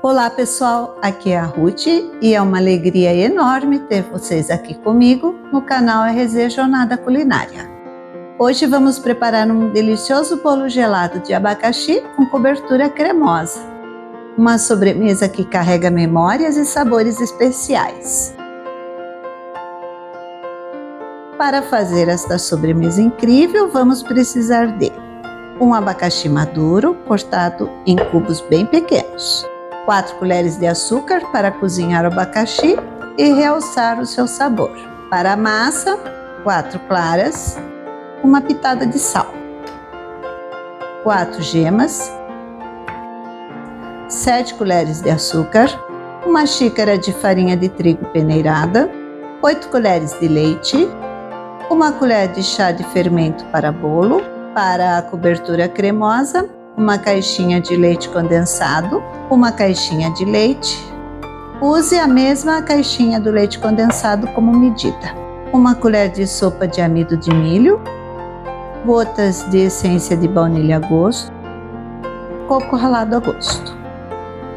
Olá pessoal, aqui é a Ruth e é uma alegria enorme ter vocês aqui comigo no canal RZ Jornada Culinária. Hoje vamos preparar um delicioso bolo gelado de abacaxi com cobertura cremosa. Uma sobremesa que carrega memórias e sabores especiais. Para fazer esta sobremesa incrível, vamos precisar de um abacaxi maduro cortado em cubos bem pequenos, 4 colheres de açúcar para cozinhar o abacaxi e realçar o seu sabor. Para a massa, 4 claras, uma pitada de sal, 4 gemas, 7 colheres de açúcar, uma xícara de farinha de trigo peneirada, 8 colheres de leite, uma colher de chá de fermento para bolo. Para a cobertura cremosa, uma caixinha de leite condensado, uma caixinha de leite. Use a mesma caixinha do leite condensado como medida. Uma colher de sopa de amido de milho, gotas de essência de baunilha a gosto, coco ralado a gosto.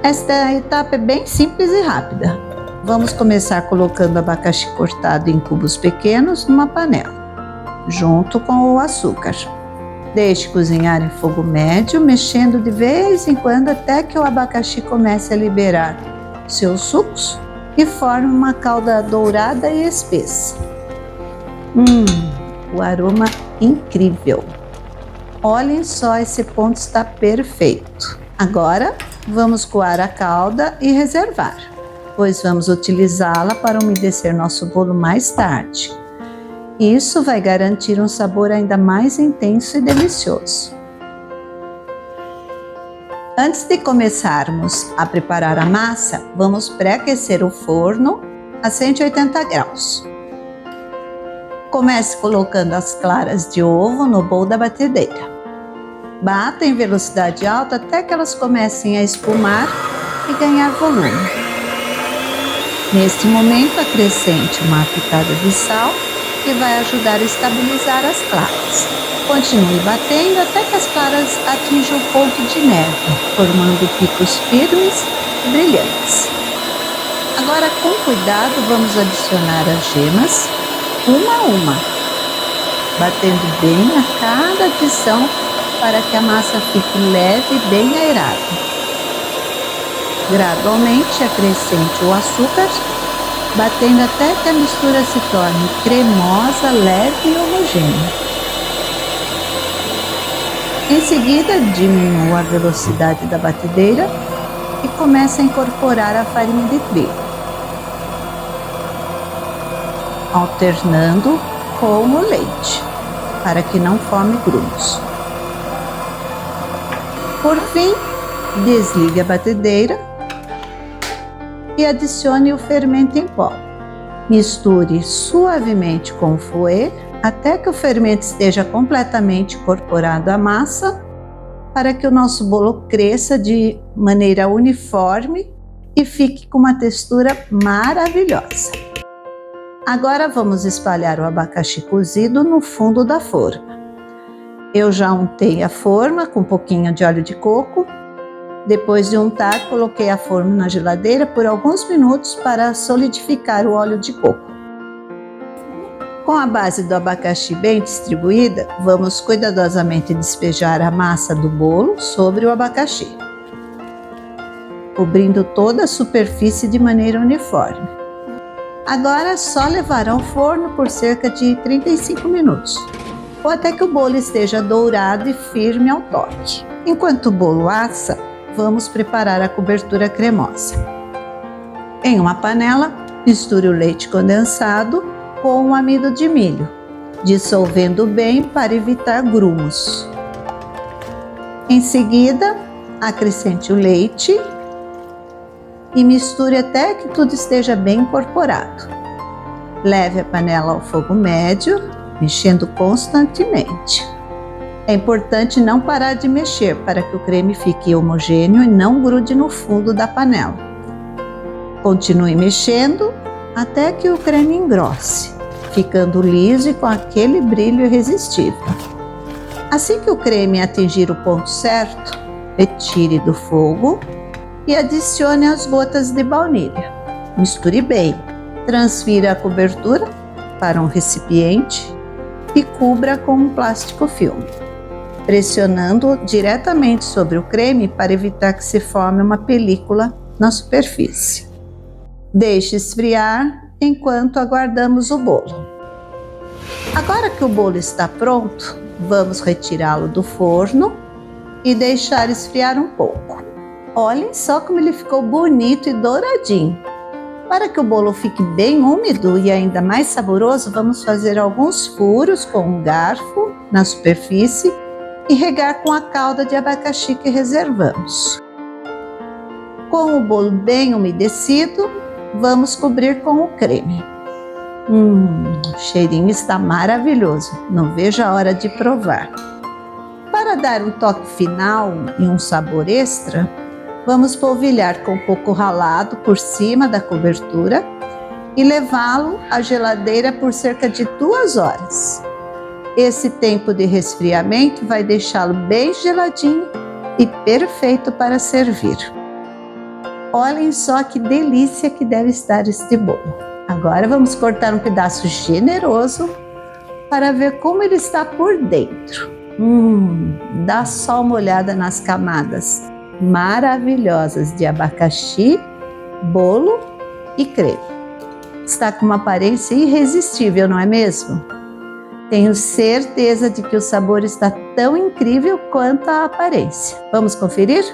Esta etapa é bem simples e rápida. Vamos começar colocando o abacaxi cortado em cubos pequenos numa panela, junto com o açúcar. Deixe cozinhar em fogo médio, mexendo de vez em quando até que o abacaxi comece a liberar seus sucos e forme uma calda dourada e espessa. O aroma incrível! Olhem só, esse ponto está perfeito. Agora vamos coar a calda e reservar, pois vamos utilizá-la para umedecer nosso bolo mais tarde. Isso vai garantir um sabor ainda mais intenso e delicioso. Antes de começarmos a preparar a massa, vamos pré-aquecer o forno a 180 graus. Comece colocando as claras de ovo no bowl da batedeira. Bata em velocidade alta até que elas comecem a espumar e ganhar volume. Neste momento, acrescente uma pitada de sal, que vai ajudar a estabilizar as claras. Continue batendo até que as claras atinjam o ponto de neve, formando picos firmes e brilhantes. Agora, com cuidado, vamos adicionar as gemas, uma a uma, batendo bem a cada adição para que a massa fique leve e bem aerada. Gradualmente, acrescente o açúcar, batendo até que a mistura se torne cremosa, leve e homogênea. Em seguida, diminua a velocidade da batedeira e comece a incorporar a farinha de trigo, alternando com o leite, para que não forme grumos. Por fim, desligue a batedeira e adicione o fermento em pó. Misture suavemente com o fouet até que o fermento esteja completamente incorporado à massa, para que o nosso bolo cresça de maneira uniforme e fique com uma textura maravilhosa. Agora vamos espalhar o abacaxi cozido no fundo da forma. Eu já untei a forma com um pouquinho de óleo de coco. Depois de untar, coloquei a forma na geladeira por alguns minutos para solidificar o óleo de coco. Com a base do abacaxi bem distribuída, vamos cuidadosamente despejar a massa do bolo sobre o abacaxi, cobrindo toda a superfície de maneira uniforme. Agora é só levar ao forno por cerca de 35 minutos, ou até que o bolo esteja dourado e firme ao toque. Enquanto o bolo assa, vamos preparar a cobertura cremosa. Em uma panela, misture o leite condensado com o amido de milho, dissolvendo bem para evitar grumos. Em seguida, acrescente o leite e misture até que tudo esteja bem incorporado. Leve a panela ao fogo médio, mexendo constantemente. É importante não parar de mexer para que o creme fique homogêneo e não grude no fundo da panela. Continue mexendo até que o creme engrosse, ficando liso e com aquele brilho irresistível. Assim que o creme atingir o ponto certo, retire do fogo e adicione as gotas de baunilha. Misture bem. Transfira a cobertura para um recipiente e cubra com um plástico filme, pressionando diretamente sobre o creme para evitar que se forme uma película na superfície. Deixe esfriar enquanto aguardamos o bolo. Agora que o bolo está pronto, vamos retirá-lo do forno e deixar esfriar um pouco. Olhem só como ele ficou bonito e douradinho. Para que o bolo fique bem úmido e ainda mais saboroso, vamos fazer alguns furos com um garfo na superfície e regar com a calda de abacaxi que reservamos. Com o bolo bem umedecido, vamos cobrir com o creme. O cheirinho está maravilhoso, não vejo a hora de provar. Para dar um toque final e um sabor extra, vamos polvilhar com coco ralado por cima da cobertura e levá-lo à geladeira por cerca de 2 horas. Esse tempo de resfriamento vai deixá-lo bem geladinho e perfeito para servir. Olhem só que delícia que deve estar este bolo. Agora vamos cortar um pedaço generoso para ver como ele está por dentro. Dá só uma olhada nas camadas maravilhosas de abacaxi, bolo e creme. Está com uma aparência irresistível, não é mesmo? Tenho certeza de que o sabor está tão incrível quanto a aparência. Vamos conferir?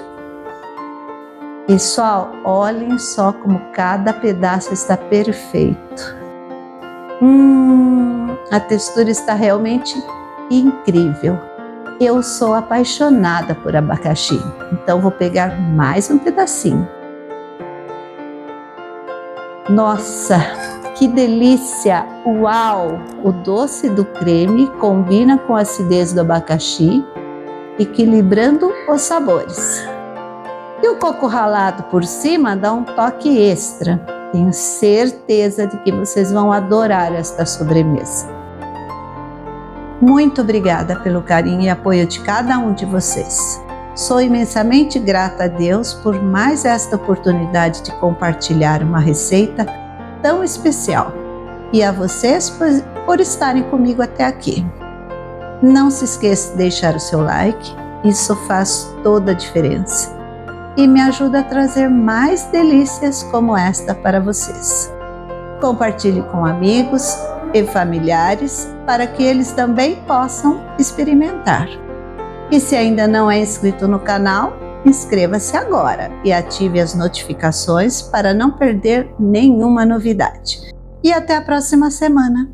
Pessoal, olhem só como cada pedaço está perfeito. A textura está realmente incrível. Eu sou apaixonada por abacaxi, então vou pegar mais um pedacinho. Nossa, que delícia! Uau! O doce do creme combina com a acidez do abacaxi, equilibrando os sabores. E o coco ralado por cima dá um toque extra. Tenho certeza de que vocês vão adorar esta sobremesa. Muito obrigada pelo carinho e apoio de cada um de vocês. Sou imensamente grata a Deus por mais esta oportunidade de compartilhar uma receita tão especial e a vocês por estarem comigo até aqui. Não se esqueça de deixar o seu like, isso faz toda a diferença e me ajuda a trazer mais delícias como esta para vocês. Compartilhe com amigos e familiares para que eles também possam experimentar. E se ainda não é inscrito no canal, inscreva-se agora e ative as notificações para não perder nenhuma novidade. E até a próxima semana!